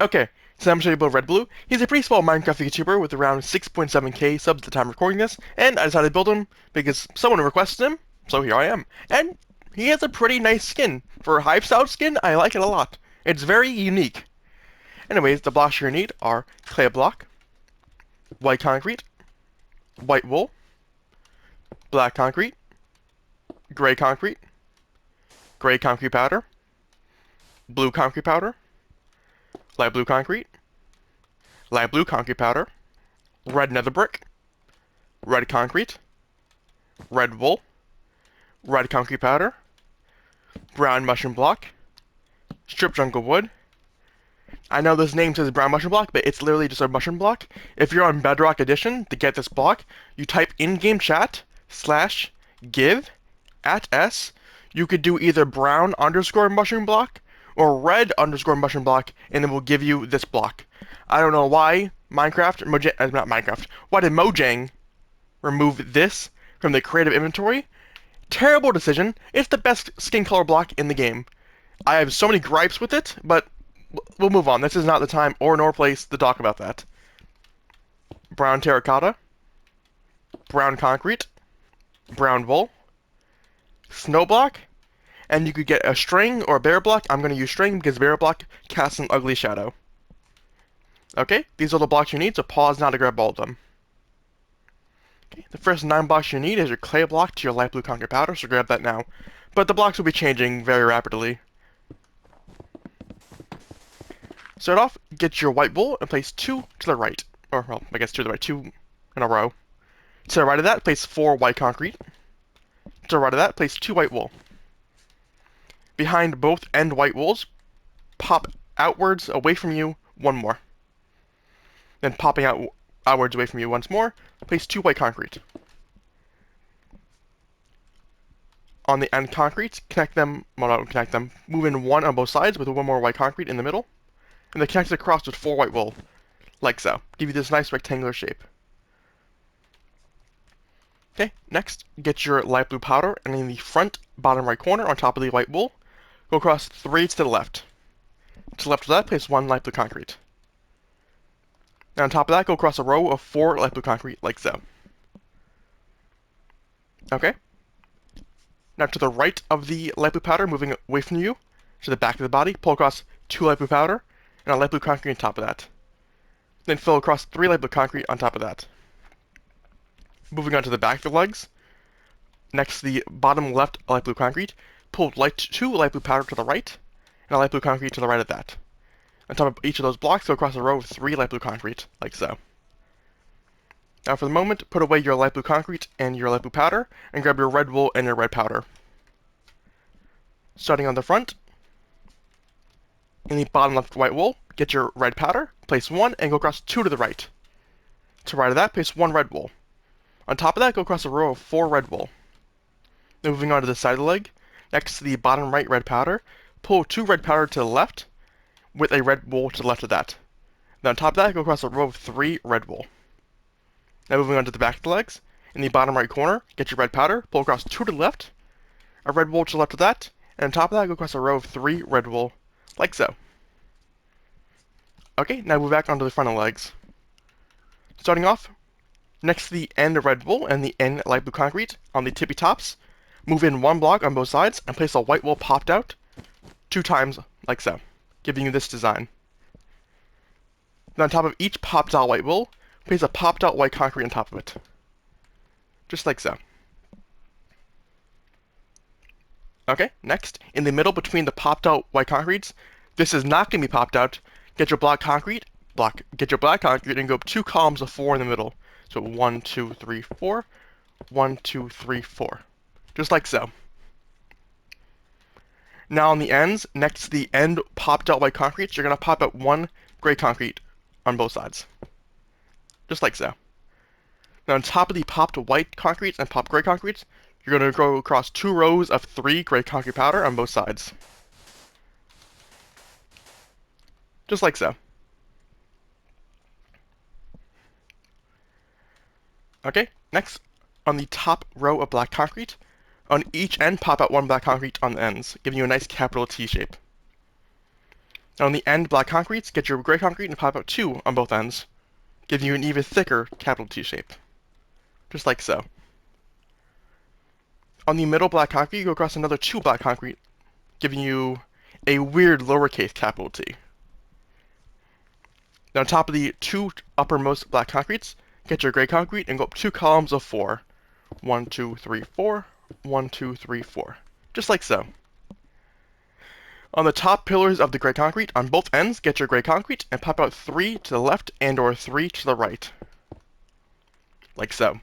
Okay, so I'm showing you about Redblu. He's a pretty small Minecraft YouTuber with around 6.7k subs at the time of recording this, and I decided to build him because someone requested him, so here I am. And he has a pretty nice skin. For a Hive-style skin, I like it a lot. It's very unique. Anyways, the blocks you need are clay block, white concrete, white wool, black concrete, gray concrete powder, blue concrete powder, light blue concrete powder, red nether brick, red concrete, red wool, red concrete powder, brown mushroom block, strip jungle wood. I know this name says brown mushroom block, but it's literally just a mushroom block. If you're on Bedrock Edition to get this block, you type in-game chat /give @s. You could do either brown underscore mushroom block or red underscore mushroom block, and it will give you this block. I don't know why why did Mojang remove this from the creative inventory? Terrible decision. It's the best skin color block in the game. I have so many gripes with it, but we'll move on. This is not the time or nor place to talk about that. Brown terracotta, brown concrete, brown wool, snow block, and you could get a string or a bear block. I'm going to use string because bear block casts an ugly shadow. Okay, these are the blocks you need, so pause now to grab all of them. Okay, the first 9 blocks you need is your clay block to your light blue concrete powder, so grab that now. But the blocks will be changing very rapidly. Start off, get your white wool and place 2 to the right. Or, well, I guess 2 to the right, 2 in a row. To the right of that, place 4 white concrete. To the right of that, place 2 white wool. Behind both end white wools, pop outwards away from you 1 more. Then popping outwards away from you once more, place 2 white concrete. On the end concrete, move in 1 on both sides with 1 more white concrete in the middle, and then connect it across with 4 white wool, like so. Give you this nice rectangular shape. Okay, next, get your light blue powder, and in the front bottom right corner on top of the white wool, go across 3 to the left. To the left of that, place 1 light blue concrete. And on top of that, go across a row of 4 light blue concrete, like so. Okay. Now to the right of the light blue powder, moving away from you, to the back of the body, pull across 2 light blue powder, and a light blue concrete on top of that. Then fill across 3 light blue concrete on top of that. Moving on to the back of the legs, next to the bottom left light blue concrete, pull 2 light blue powder to the right, and a light blue concrete to the right of that. On top of each of those blocks, go across a row of 3 light blue concrete, like so. Now for the moment, put away your light blue concrete and your light blue powder, and grab your red wool and your red powder. Starting on the front, in the bottom left white wool, get your red powder, place 1, and go across 2 to the right. To the right of that, place 1 red wool. On top of that, go across a row of 4 red wool. Then moving on to the side of the leg, next to the bottom right red powder, pull 2 red powder to the left, with a red wool to the left of that. Then on top of that, go across a row of 3 red wool. Now moving on to the back of the legs, in the bottom right corner, get your red powder, pull across 2 to the left, a red wool to the left of that, and on top of that, go across a row of 3 red wool, like so. Okay, now move back onto the front of the legs. Starting off, next to the end of red wool and the end light blue concrete, on the tippy tops, move in 1 block on both sides and place a white wool popped out 2 times, like so, giving you this design. Then on top of each popped out white wool, place a popped out white concrete on top of it. Just like so. Okay, next, in the middle between the popped out white concretes, this is not going to be popped out. Get your black concrete and go up 2 columns of 4 in the middle. So 1, 2, 3, 4. 1, 2, 3, 4. Just like so. Now on the ends, next to the end popped out white concrete, you're going to pop out 1 gray concrete on both sides. Just like so. Now on top of the popped white concretes and popped gray concretes, you're going to go across 2 rows of 3 gray concrete powder on both sides. Just like so. Okay, next, on the top row of black concrete, on each end pop out 1 black concrete on the ends, giving you a nice capital T shape. Now on the end black concretes, get your gray concrete and pop out 2 on both ends, giving you an even thicker capital T shape. Just like so. On the middle black concrete, you go across another 2 black concrete, giving you a weird lowercase capital T. Now on top of the 2 uppermost black concretes, get your gray concrete and go up 2 columns of 4. 1, 2, 3, 4. 1, 2, 3, 4. Just like so. On the top pillars of the gray concrete, on both ends, get your gray concrete and pop out 3 to the left and or 3 to the right. Like so.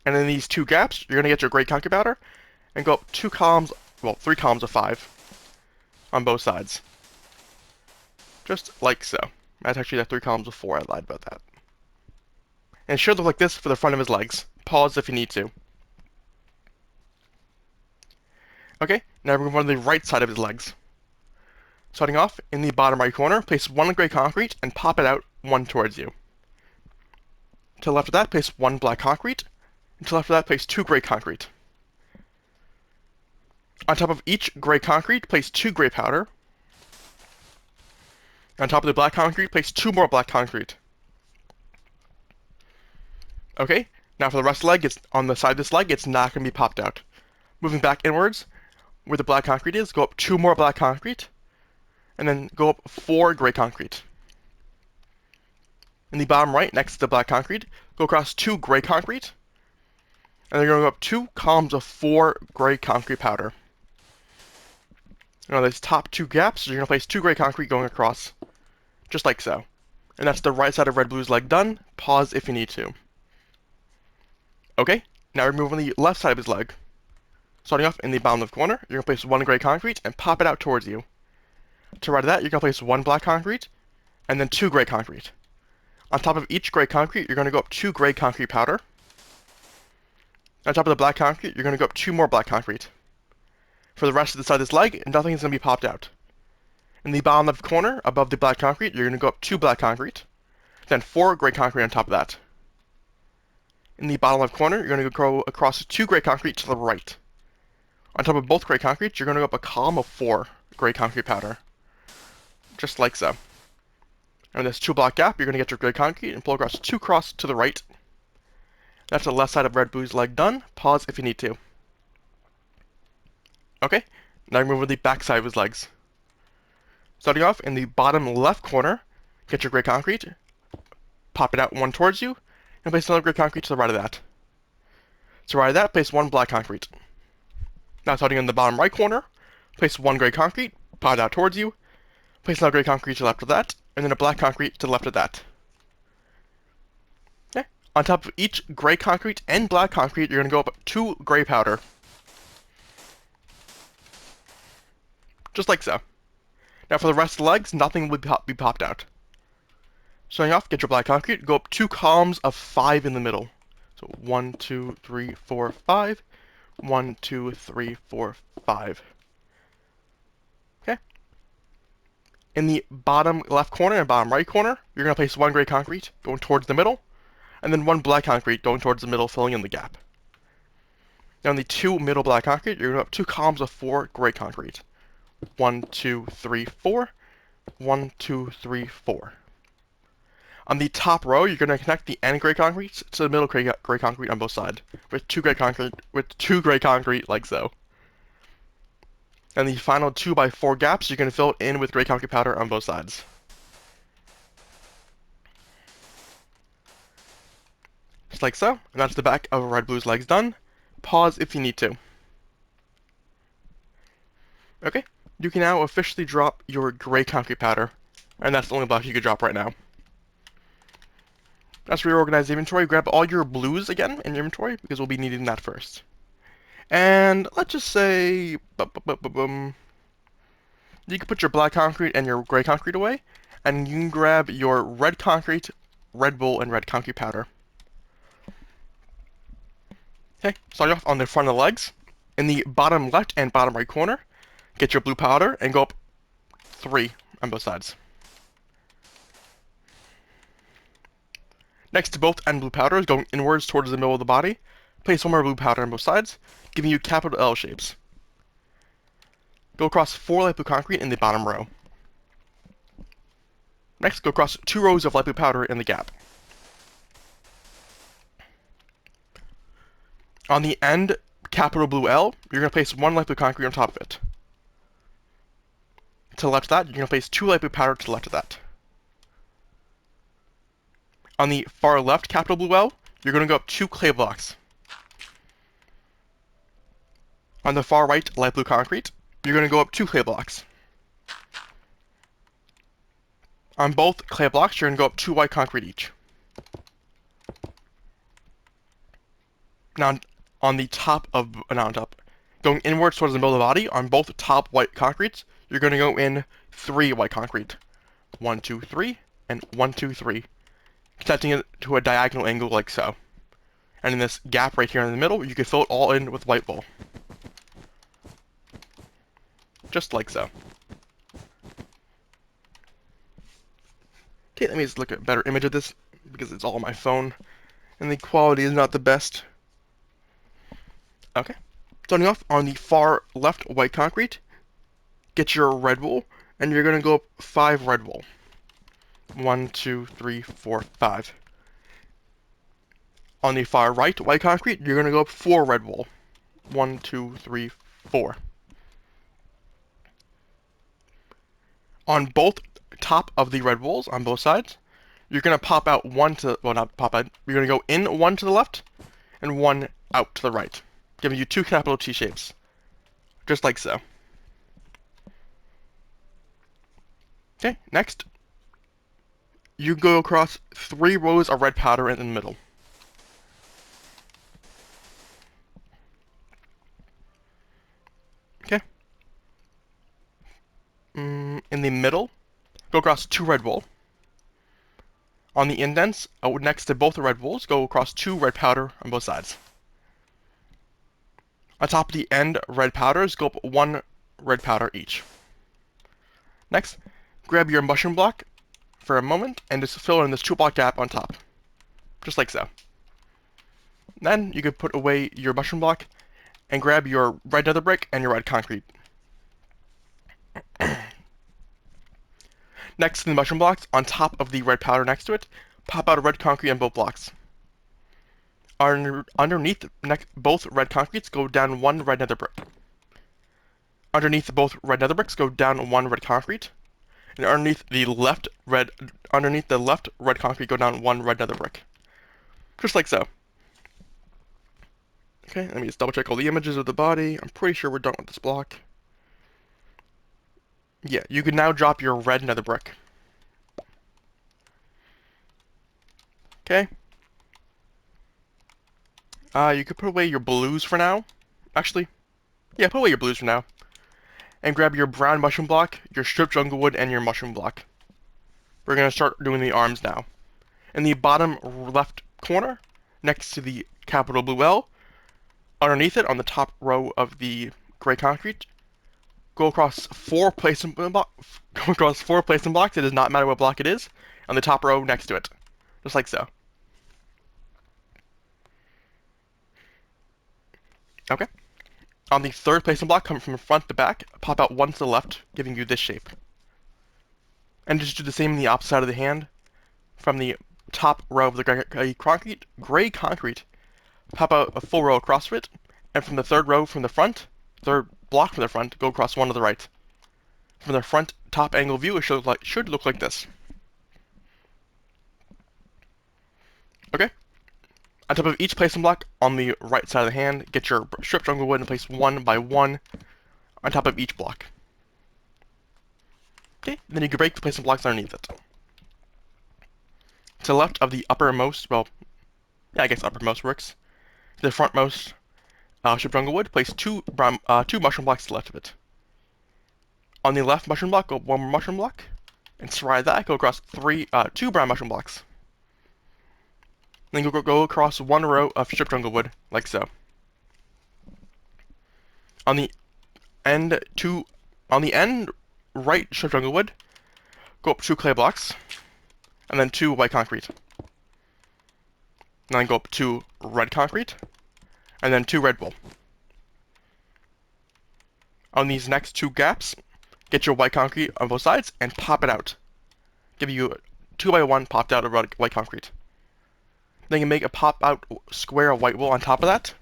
And in these 2 gaps, you're going to get your gray concrete powder and go up 2 columns, well, 3 columns of 5 on both sides. Just like so. That's actually the 3 columns of 4, I lied about that. And it should look like this for the front of his legs. Pause if you need to. Okay, now we're going to the right side of his legs. Starting off, in the bottom right corner, place 1 gray concrete and pop it out 1 towards you. To the left of that, place 1 black concrete. And to the left of that, place 2 gray concrete. On top of each gray concrete, place 2 gray powder. On top of the black concrete, place 2 more black concrete. Okay, now for the rest of the leg, on the side of this leg, it's not going to be popped out. Moving back inwards, where the black concrete is, go up 2 more black concrete, and then go up 4 gray concrete. In the bottom right, next to the black concrete, go across 2 gray concrete, and then you're going to go up 2 columns of 4 gray concrete powder. Now these top 2 gaps, you're going to place 2 gray concrete going across, just like so. And that's the right side of Redblu's leg done. Pause if you need to. Okay, now we're moving the left side of his leg. Starting off in the bottom left corner, you're going to place 1 gray concrete and pop it out towards you. To the right of that, you're going to place 1 black concrete, and then 2 gray concrete. On top of each gray concrete, you're going to go up 2 gray concrete powder. On top of the black concrete, you're going to go up 2 more black concrete. For the rest of the side of this leg, nothing is going to be popped out. In the bottom left corner, above the black concrete, you're going to go up 2 black concrete, then 4 gray concrete on top of that. In the bottom left corner, you're going to go across 2 gray concrete to the right. On top of both gray concrete, you're going to go up a column of 4 gray concrete powder. Just like so. And in this 2 block gap, you're going to get your gray concrete and pull across 2 cross to the right. That's the left side of Redblu's leg done. Pause if you need to. Okay, now we move to the back side of his legs. Starting off in the bottom left corner, get your gray concrete, pop it out 1 towards you, and place another gray concrete to the right of that. To the right of that, place 1 black concrete. Now starting in the bottom right corner, place 1 gray concrete, pop it out towards you, place another gray concrete to the left of that, and then a black concrete to the left of that. Okay. On top of each gray concrete and black concrete, you're going to go up 2 gray powder. Just like so. Now for the rest of the legs, nothing will be popped out. Starting off, get your black concrete, go up 2 columns of 5 in the middle. So 1, 2, 3, 4, 5. 1, 2, 3, 4, 5. Okay. In the bottom left corner and bottom right corner, you're going to place 1 gray concrete going towards the middle, and then 1 black concrete going towards the middle, filling in the gap. Now in the 2 middle black concrete, you're going to go up 2 columns of 4 gray concrete. 1, 2, 3, 4. 1, 2, 3, 4. On the top row, you're going to connect the end gray concrete to the middle gray concrete on both sides, with 2 gray concrete like so. And the final 2x4 gaps, you're going to fill it in with gray concrete powder on both sides. Just like so, and that's the back of Redblu's legs done. Pause if you need to. Okay, you can now officially drop your gray concrete powder, and that's the only block you can drop right now. Let's reorganize the inventory. Grab all your blues again in your inventory, because we'll be needing that first. And let's just say, you can put your black concrete and your gray concrete away, and you can grab your red concrete, Redblu, and red concrete powder. Okay, starting off on the front of the legs. In the bottom left and bottom right corner, get your blue powder and go up 3 on both sides. Next to both end blue powders, going inwards towards the middle of the body, place 1 more blue powder on both sides, giving you capital L shapes. Go across 4 light blue concrete in the bottom row. Next, go across 2 rows of light blue powder in the gap. On the end, capital blue L, you're going to place 1 light blue concrete on top of it. To the left of that, you're going to place 2 light blue powder to the left of that. On the far left, capital blue L, you're going to go up 2 clay blocks. On the far right, light blue concrete, you're going to go up 2 clay blocks. On both clay blocks, you're going to go up 2 white concrete each. Now, on the top of, not on top, going inwards towards the middle of the body, on both top white concretes, you're going to go in 3 white concrete. 1, 2, 3, and 1, 2, 3. Connecting it to a diagonal angle like so. And in this gap right here in the middle, you can fill it all in with white wool. Just like so. Okay, let me just look at a better image of this, because it's all on my phone, and the quality is not the best. Okay. Starting off on the far left white concrete, get your red wool, and you're going to go up 5 red wool. 1, 2, 3, 4, 5. On the far right white concrete, you're going to go up 4 red wool. 1, 2, 3, 4. On both top of the red wools, on both sides, you're going to pop out 1 to, well, not pop out, you're going to go in 1 to the left, and 1 out to the right, giving you 2 capital T shapes. Just like so. Okay, next, you go across 3 rows of red powder in the middle. Okay. In the middle, go across 2 red wool. On the indents, next to both the red wools, go across 2 red powder on both sides. On top of the end red powders, go up 1 red powder each. Next, grab your mushroom block for a moment and just fill in this 2 block gap on top. Just like so. Then you can put away your mushroom block and grab your red nether brick and your red concrete. Next to the mushroom blocks, on top of the red powder next to it, pop out a red concrete on both blocks. Underneath both red concretes, go down 1 red nether brick. Underneath both red nether bricks, go down 1 red concrete. And underneath the left red concrete, go down 1 red nether brick. Just like so. Okay, let me just double check all the images of the body. I'm pretty sure we're done with this block. Yeah, you can now drop your red nether brick. Okay. You could put away your blues for now. Actually, yeah, put away your blues for now. And grab your brown mushroom block, your stripped jungle wood, and your mushroom block. We're going to start doing the arms now. In the bottom left corner, next to the capital blue L, underneath it on the top row of the gray concrete, go across 4 placement blocks. It does not matter what block it is, on the top row next to it. Just like so. Okay. On the 3rd placement block, coming from front to back, pop out 1 to the left, giving you this shape. And just do the same in the opposite side of the hand. From the top row of the gray concrete, pop out a full row across it, and from the 3rd row from the front, 3rd block from the front, go across 1 to the right. From the front top angle view, it should look like this. Okay. On top of each placement block on the right side of the hand, get your stripped jungle wood and place 1 by 1 on top of each block. Okay, then you can break the placement blocks underneath it. To the left of the uppermost, well, yeah, I guess uppermost works. To the frontmost stripped jungle wood, place 2 mushroom blocks to the left of it. On the left mushroom block, go 1 more mushroom block, and slide that, go across 2 brown mushroom blocks. Then go across 1 row of stripped jungle wood, like so. On the end right stripped jungle wood, go up 2 clay blocks, and then 2 white concrete. And then go up 2 red concrete, and then 2 red wool. On these next two gaps, get your white concrete on both sides and pop it out. Give you 2x1 popped out of white concrete. Then you make a pop out square of white wool on top of that.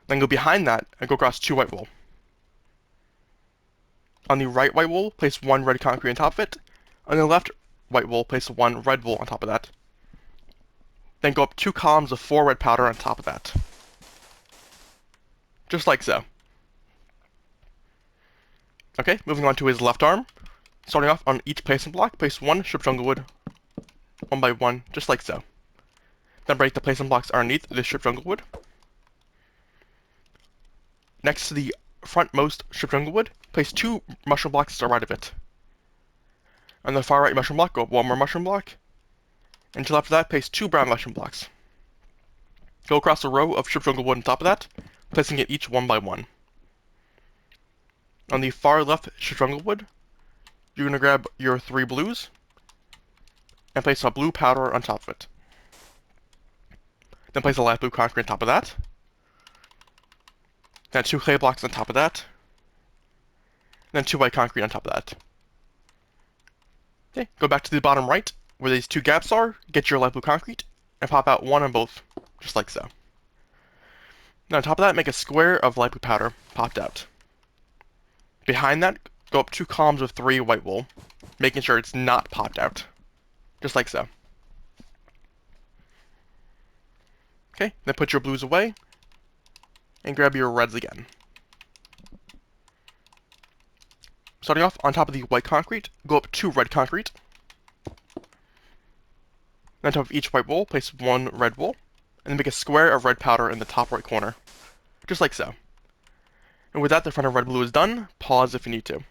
Then go behind that and go across 2 white wool. On the right white wool, place 1 red concrete on top of it. On the left white wool, place 1 red wool on top of that. Then go up 2 columns of 4 red powder on top of that. Just like so. Okay, moving on to his left arm. Starting off on each placement block, place 1 strip jungle wood, 1 by 1, just like so. Then break the placement blocks underneath the strip jungle wood. Next to the frontmost strip jungle wood, place 2 mushroom blocks to the right of it. On the far right mushroom block, go up 1 more mushroom block. And to the left of that, place 2 brown mushroom blocks. Go across a row of strip jungle wood on top of that, placing it each 1 by 1. On the far left strip jungle wood, you're going to grab your 3 blues and place a blue powder on top of it. Then place a light blue concrete on top of that. Then 2 clay blocks on top of that. Then 2 white concrete on top of that. Okay, go back to the bottom right, where these 2 gaps are, get your light blue concrete, and pop out 1 on both, just like so. Now on top of that, make a square of light blue powder, popped out. Behind that, go up 2 columns of 3 white wool, making sure it's not popped out, just like so. Okay, then put your blues away, and grab your reds again. Starting off on top of the white concrete, go up 2 red concrete. Then on top of each white wool, place 1 red wool, and then make a square of red powder in the top right corner, just like so. And with that, the front of Redblu is done. Pause if you need to.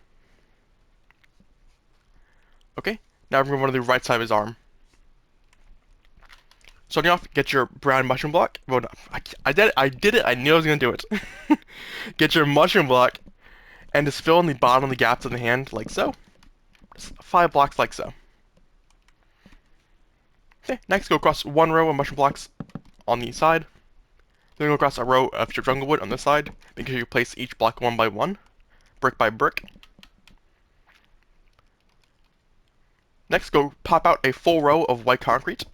Okay, now we're going to go to the right side of his arm. Starting off, get your brown mushroom block. Well, no, I did it. I knew I was going to do it. Get your mushroom block and just fill in the bottom of the gaps in the hand, like so. Just 5 blocks, like so. Okay, next go across 1 row of mushroom blocks on the side. Then go across a row of strip jungle wood on this side. Make sure you place each block 1 by 1, brick by brick. Next, go pop out a full row of white concrete.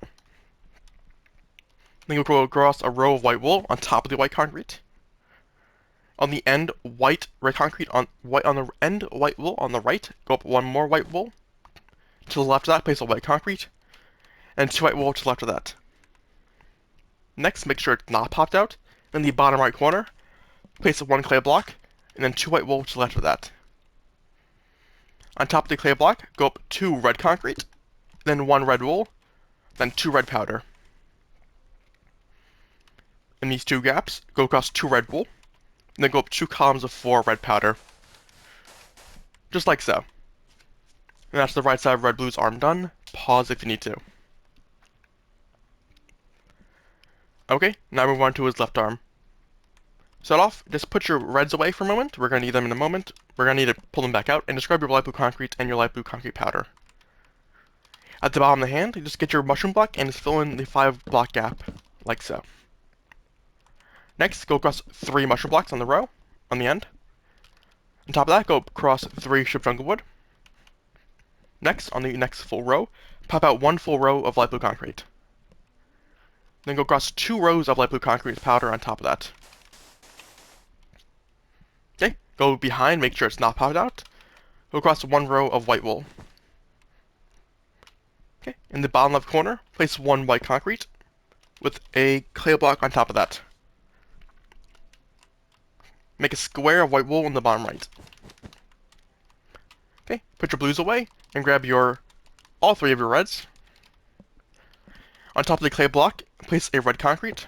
Then go across a row of white wool on top of the white concrete. On the end, white red concrete on the end, white wool on the right. Go up 1 more white wool. To the left of that, place a white concrete, and 2 white wool to the left of that. Next, make sure it's not popped out. In the bottom right corner, place 1 clay block, and then 2 white wool to the left of that. On top of the clay block, go up 2 red concrete, then 1 red wool, then 2 red powder. In these 2 gaps, go across 2 red wool, and then go up 2 columns of 4 red powder. Just like so. And that's the right side of Redblu's arm done. Pause if you need to. Okay, now move on to his left arm. Start off, just put your reds away for a moment. We're going to need them in a moment. We're going to need to pull them back out, and describe your light blue concrete and your light blue concrete powder. At the bottom of the hand, you just get your mushroom block and just fill in the 5 block gap, like so. Next, go across 3 mushroom blocks on the row, on the end. On top of that, go across 3 strip jungle wood. Next, on the next full row, pop out 1 full row of light blue concrete. Then go across 2 rows of light blue concrete powder on top of that. Okay, go behind, make sure it's not popped out. Go across 1 row of white wool. Okay, in the bottom left corner, place 1 white concrete with a clay block on top of that. Make a square of white wool in the bottom right. Okay, put your blues away and grab all 3 of your reds. On top of the clay block, place a red concrete,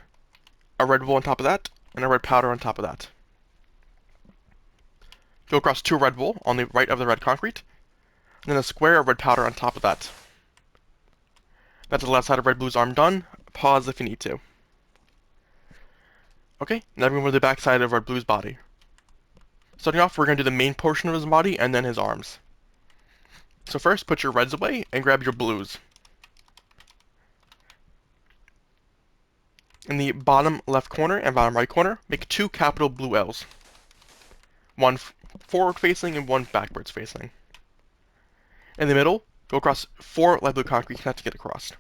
a red wool on top of that, and a red powder on top of that. Go across 2 red wool on the right of the red concrete, and then a square of red powder on top of that. That's the left side of Redblu's arm done. Pause if you need to. Okay, now we're going to the back side of Redblu's body. Starting off, we're going to do the main portion of his body and then his arms. So first, put your reds away and grab your blues. In the bottom left corner and bottom right corner, make 2 capital blue L's. One forward facing and one backwards facing. In the middle, go across 4 light blue concrete connecting it across.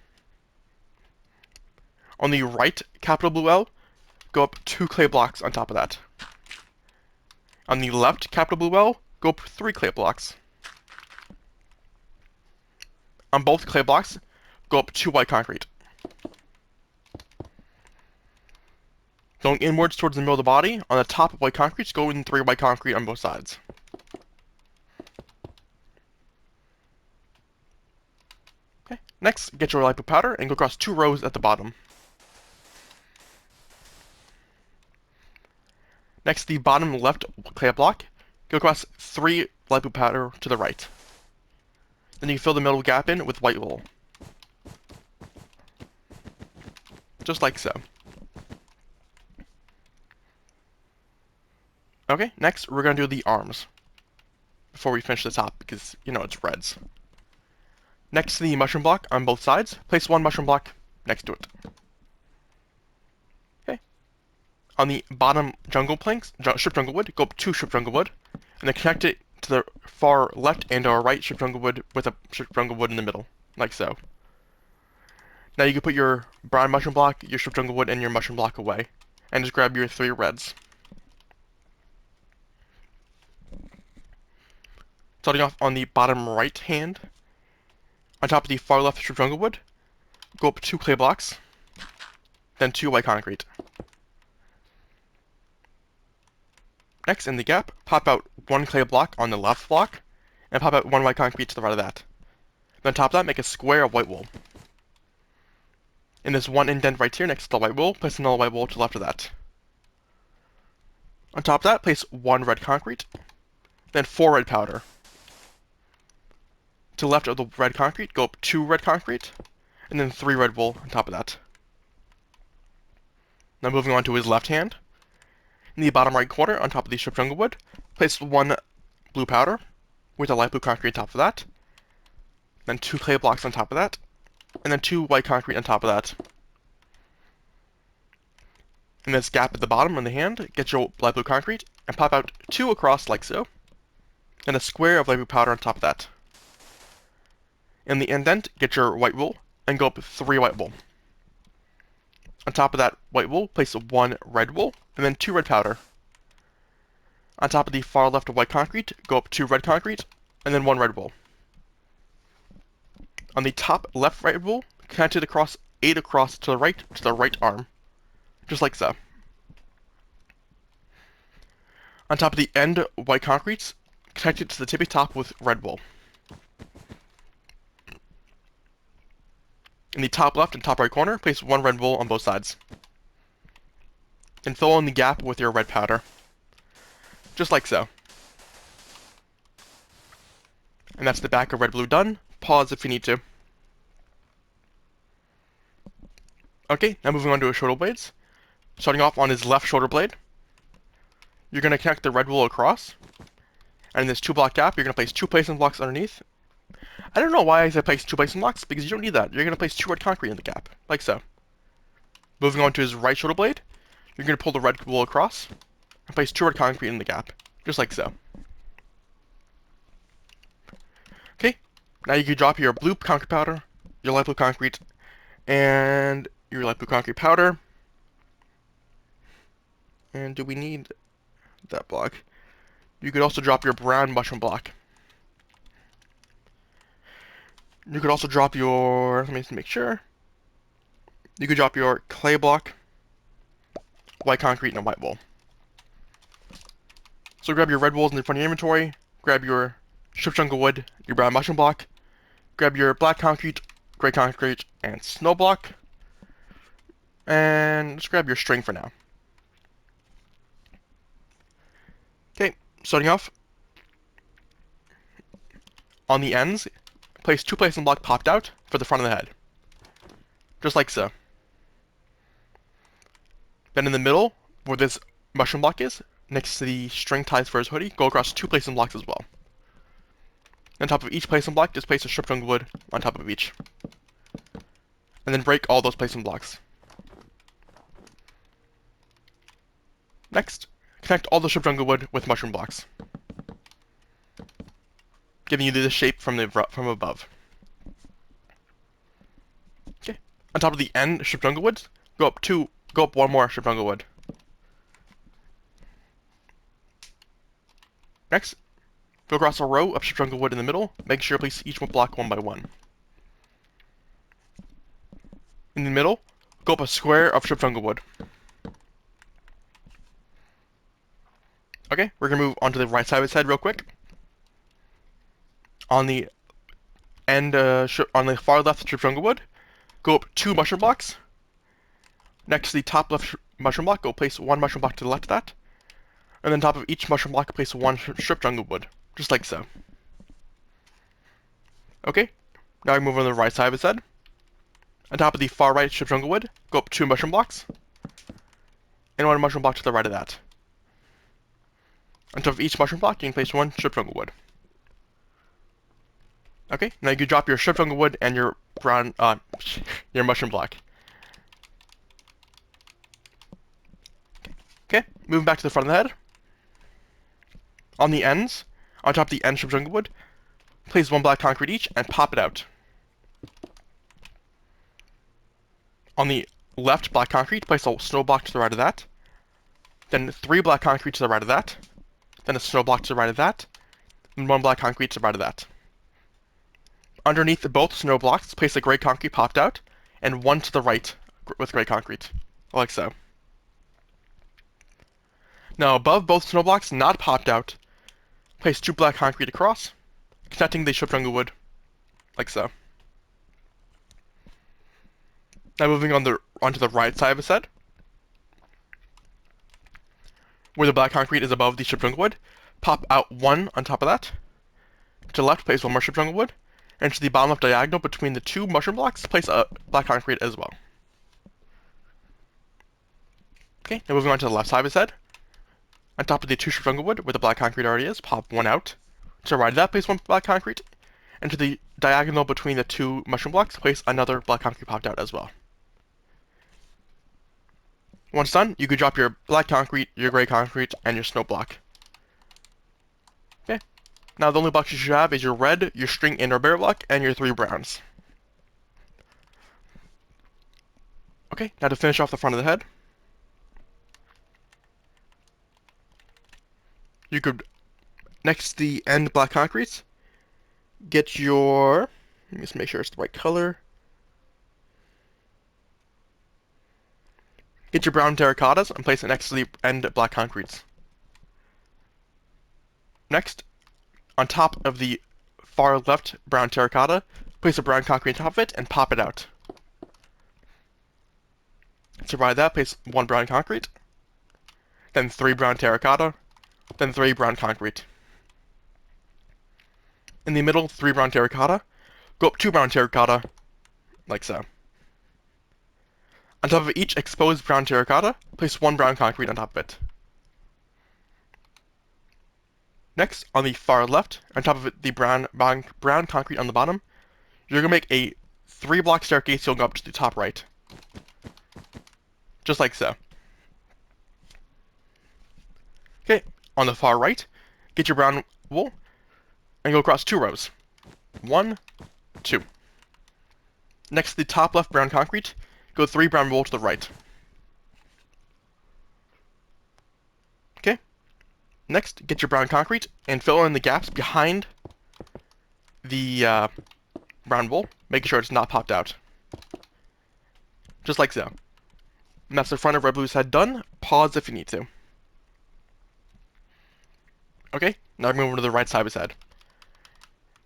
On the right, capital blue L, go up 2 clay blocks on top of that. On the left, capital blue L, go up 3 clay blocks. On both clay blocks, go up 2 white concrete. Going inwards towards the middle of the body, on the top of white concrete, go in 3 white concrete on both sides. Okay. Next, get your light blue powder and go across 2 rows at the bottom. Next, the bottom left clay block, go across 3 light blue powder to the right. Then you fill the middle gap in with white wool. Just like so. Okay, next we're going to do the arms before we finish the top because, you know, it's reds. Next to the mushroom block on both sides, place 1 mushroom block next to it. Okay. On the bottom jungle planks, strip jungle wood, go up 2 strip jungle wood, and then connect it to the far left and or right strip jungle wood with a strip jungle wood in the middle, like so. Now you can put your brown mushroom block, your strip jungle wood, and your mushroom block away, and just grab your 3 reds. Starting off on the bottom right hand, on top of the far left strip jungle wood, go up 2 clay blocks, then 2 white concrete. Next, in the gap, pop out 1 clay block on the left block, and pop out 1 white concrete to the right of that. Then on top of that, make a square of white wool. In this 1 indent right here next to the white wool, place another white wool to the left of that. On top of that, place 1 red concrete, then 4 red powder. To the left of the red concrete, go up 2 red concrete, and then 3 red wool on top of that. Now moving on to his left hand. In the bottom right corner, on top of the strip jungle wood, place 1 blue powder with a light blue concrete on top of that, then 2 clay blocks on top of that, and then 2 white concrete on top of that. In this gap at the bottom on the hand, get your light blue concrete and pop out 2 across like so, and a square of light blue powder on top of that. In the indent, get your white wool and go up 3 white wool. On top of that white wool, place 1 red wool and then 2 red powder. On top of the far left of white concrete, go up 2 red concrete and then 1 red wool. On the top left red wool, connect it across 8 across to the right arm, just like so. On top of the end white concrete, connect it to the tippy top with red wool. In the top left and top right corner, place 1 red wool on both sides. And fill in the gap with your red powder. Just like so. And that's the back of Redblu done. Pause if you need to. Okay, now moving on to his shoulder blades. Starting off on his left shoulder blade, you're going to connect the red wool across. And in this 2 block gap, you're going to place 2 placement blocks underneath. I don't know why I said place 2 placement blocks, because you don't need that. You're going to place 2 red concrete in the gap, like so. Moving on to his right shoulder blade, you're going to pull the red wool across, and place 2 red concrete in the gap, just like so. Okay, now you can drop your blue concrete powder, your light blue concrete, and your light blue concrete powder. And do we need that block? You could also drop your brown mushroom block. You could also drop your, let me make sure. You could drop your clay block, white concrete, and white wool. So grab your red wools in the front of your inventory, grab your strip jungle wood, your brown mushroom block, grab your black concrete, gray concrete, and snow block, and just grab your string for now. Okay, starting off, on the ends, place 2 placement blocks popped out for the front of the head. Just like so. Then in the middle, where this mushroom block is, next to the string ties for his hoodie, go across 2 placement blocks as well. On top of each placement block, just place a strip jungle wood on top of each. And then break all those placement blocks. Next, Connect all the strip jungle wood with mushroom blocks, giving you this shape from above. Okay. On top of the end strip jungle wood, go up one more strip jungle wood. Next, go across a row of strip jungle wood in the middle, making sure to place each block one by one. In the middle, go up a square of strip jungle wood. Okay, we're gonna move onto the right side of its head real quick. On the end, on the far left strip jungle wood, go up 2 mushroom blocks. Next to the top left mushroom block, go place 1 mushroom block to the left of that. And then on top of each mushroom block, place 1 strip jungle wood, just like so. Okay, now we move on to the right side of its head. On top of the far right strip jungle wood, go up 2 mushroom blocks. And 1 mushroom block to the right of that. On top of each mushroom block, you can place 1 strip jungle wood. Okay, now you can drop your strip jungle wood and your your mushroom block. Okay, moving back to the front of the head. On the ends, on top of the end strip jungle wood, place 1 black concrete each and pop it out. On the left black concrete, place a snow block to the right of that. Then 3 black concrete to the right of that. Then a snow block to the right of that. And 1 black concrete to the right of that. Underneath both snow blocks, place a gray concrete popped out, and 1 to the right with gray concrete, like so. Now above both snow blocks not popped out, place 2 black concrete across, connecting the strip jungle wood, like so. Now moving onto the right side of the set, where the black concrete is above the strip jungle wood, pop out 1 on top of that. To the left, place 1 more strip jungle wood. And to the bottom left diagonal between the 2 mushroom blocks, place a black concrete as well. Okay, now moving on to the left side of his head. On top of the 2 strip jungle wood, where the black concrete already is, pop 1 out. To the right of that, place 1 black concrete. And to the diagonal between the 2 mushroom blocks, place another black concrete popped out as well. Once done, you can drop your black concrete, your gray concrete, and your snow block. Okay. Now the only blocks you should have is your red, your string and or bear block, and your 3 browns. Okay, now to finish off the front of the head, you could, next to the end black concretes, get your, let me just make sure it's the right color. Get your brown terracottas and place it next to the end black concretes. Next, on top of the far left brown terracotta, place a brown concrete on top of it and pop it out. To provide that, place 1 brown concrete, then 3 brown terracotta, then 3 brown concrete. In the middle, 3 brown terracotta, go up 2 brown terracotta, like so. On top of each exposed brown terracotta, place 1 brown concrete on top of it. Next, on the far left, on top of it, the brown concrete on the bottom, you're going to make a 3-block staircase going up to the top right. Just like so. Okay, on the far right, get your brown wool, and go across 2 rows. 1, 2. Next to the top left brown concrete, go 3 brown wool to the right. Okay. Next, get your brown concrete and fill in the gaps behind the brown wool, making sure it's not popped out. Just like so. And that's the front of Redblu's head done. Pause if you need to. Okay, now I'm moving to the right side of his head.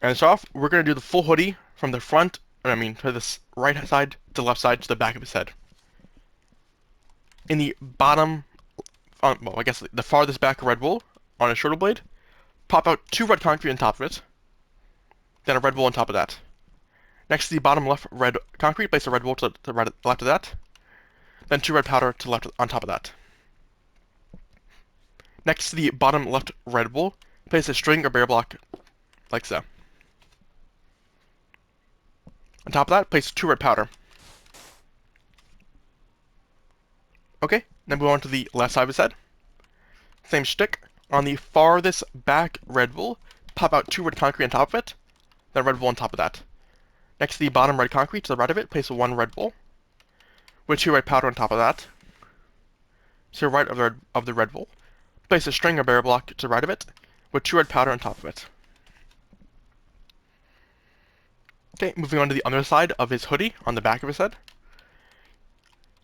And to start off, we're going to do the full hoodie from the front, to this right side to the left side to the back of his head. In the bottom, well, I guess the farthest back red wool on his shoulder blade, pop out 2 red concrete on top of it, then a red wool on top of that. Next to the bottom left red concrete, place a red wool to the left of that, then 2 red powder to the left on top of that. Next to the bottom left red wool, place a string or bear block, like so. On top of that, place 2 red powder. Okay, now move on to the left side of his head. Same shtick. On the farthest back Redblu, pop out 2 red concrete on top of it, then Redblu on top of that. Next to the bottom red concrete to the right of it, place 1 Redblu, with 2 red powder on top of that. To the right of the Redblu, place a string or barrier block to the right of it, with 2 red powder on top of it. Okay, moving on to the underside of his hoodie, on the back of his head.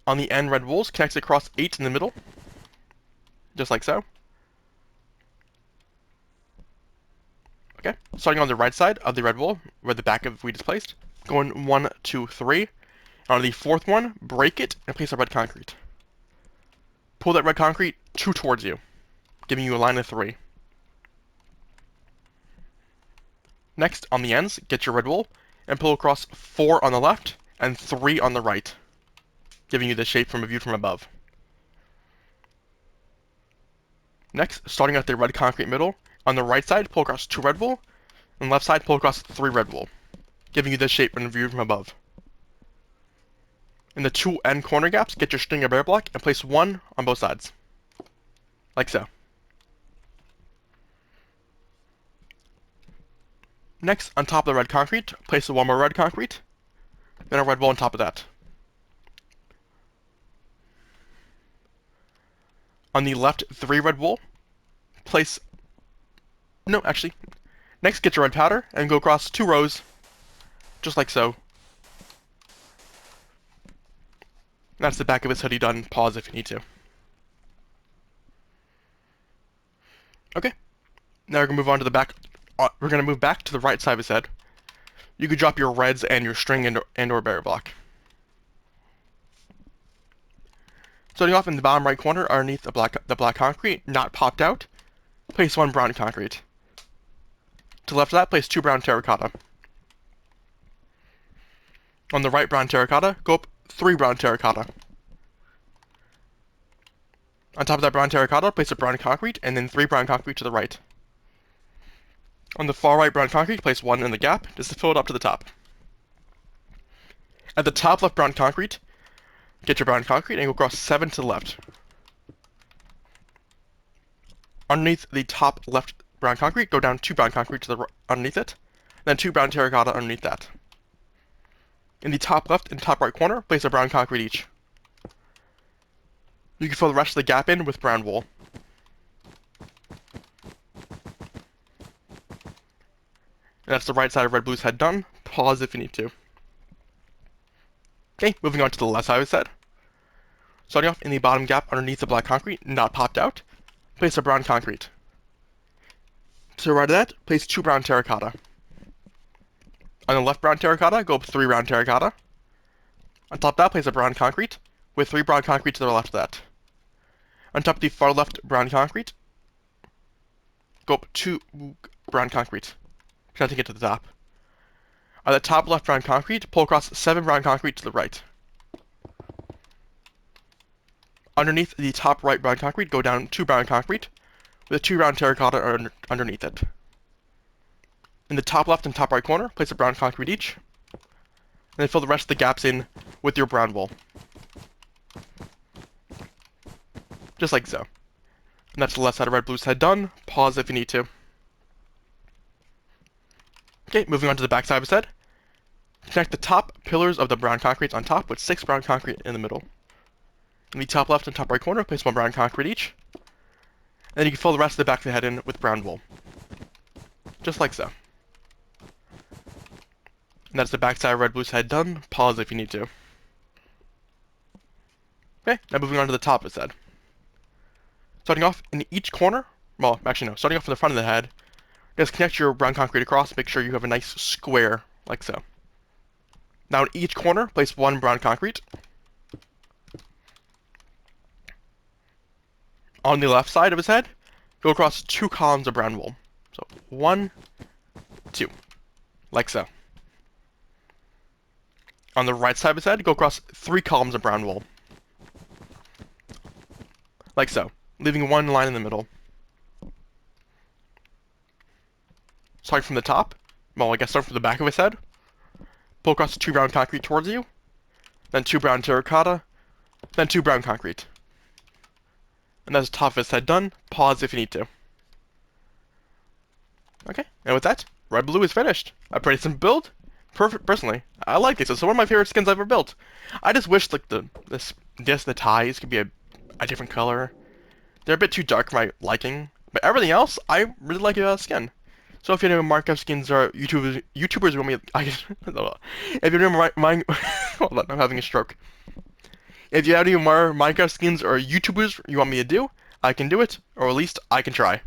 On the end, Redblu's connects across 8 in the middle, just like so. Okay, starting on the right side of the Redblu, where the back of wheat is placed, going 1, 2, 3. And on the 4th one, break it and place a red concrete. Pull that red concrete 2 towards you, giving you a line of 3. Next, on the ends, get your Redblu and pull across 4 on the left and 3 on the right, giving you the shape from a view from above. Next, starting at the red concrete middle, on the right side, pull across 2 Redblu, and left side, pull across 3 Redblu, giving you this shape from a view from above. In the 2 end corner gaps, get your string or barrier block and place 1 on both sides, like so. Next, on top of the red concrete, place 1 more red concrete, then a Redblu on top of that. On the left 3 Redblu, place... No, actually. Next, get your red powder and go across 2 rows, just like so. That's the back of his hoodie done. Pause if you need to. Okay. Now we're gonna move on to the back. We're gonna move back to the right side of his head. You could drop your reds and your string and or barrier block. Starting off in the bottom right corner, underneath the black concrete, not popped out, place 1 brown concrete. To the left of that, place 2 brown terracotta. On the right brown terracotta, go up 3 brown terracotta. On top of that brown terracotta, place a brown concrete, and then 3 brown concrete to the right. On the far right brown concrete, place 1 in the gap, just to fill it up to the top. At the top left brown concrete, get your brown concrete and go across 7 to the left. Underneath the top left brown concrete, go down 2 brown concrete to the underneath it, then 2 brown terracotta underneath that. In the top left and top right corner, place a brown concrete each. You can fill the rest of the gap in with brown wool. And that's the right side of Redblu's head done. Pause if you need to. Okay, moving on to the left side of his head. Starting off in the bottom gap underneath the black concrete, not popped out, place a brown concrete. To the right of that, place 2 brown terracotta. On the left brown terracotta, go up 3 brown terracotta. On top of that, place a brown concrete, with 3 brown concrete to the left of that. On top of the far left brown concrete, go up 2 brown concrete. Try to get to the top. On the top left brown concrete, pull across 7 brown concrete to the right. Underneath the top right brown concrete, go down 2 brown concrete, with 2 brown terracotta underneath it. In the top left and top right corner, place a brown concrete each, and then fill the rest of the gaps in with your brown wool. Just like so. And that's the left side of Redblu's head done. Pause if you need to. Okay, moving on to the back side of his head. Connect the top pillars of the brown concrete on top with 6 brown concrete in the middle. In the top left and top right corner, place 1 brown concrete each. And then you can fill the rest of the back of the head in with brown wool. Just like so. And that's the back side of Redblu's head done. Pause if you need to. Okay, now moving on to the top of his head. Starting off in each corner, well, actually no, starting off in the front of the head, just connect your brown concrete across, make sure you have a nice square, like so. Now in each corner, place 1 brown concrete. On the left side of his head, go across 2 columns of brown wool. So 1, 2, like so. On the right side of his head, go across 3 columns of brown wool. Like so, leaving 1 line in the middle. Starting from the top, well, I guess start from the back of his head. Pull across 2 brown concrete towards you, then 2 brown terracotta, then 2 brown concrete. And that's toughest said done. Pause if you need to. Okay, and with that, Redblu is finished. A pretty simple build. Perfect, personally. I like it. It's one of my favorite skins I've ever built. I just wish like the ties could be a different color. They're a bit too dark for my liking. But everything else, I really like about the skin. So if you know Minecraft skins are YouTubers want me, if you know hold on, I'm having a stroke. If you have any more Minecraft skins or YouTubers you want me to do, I can do it, or at least I can try.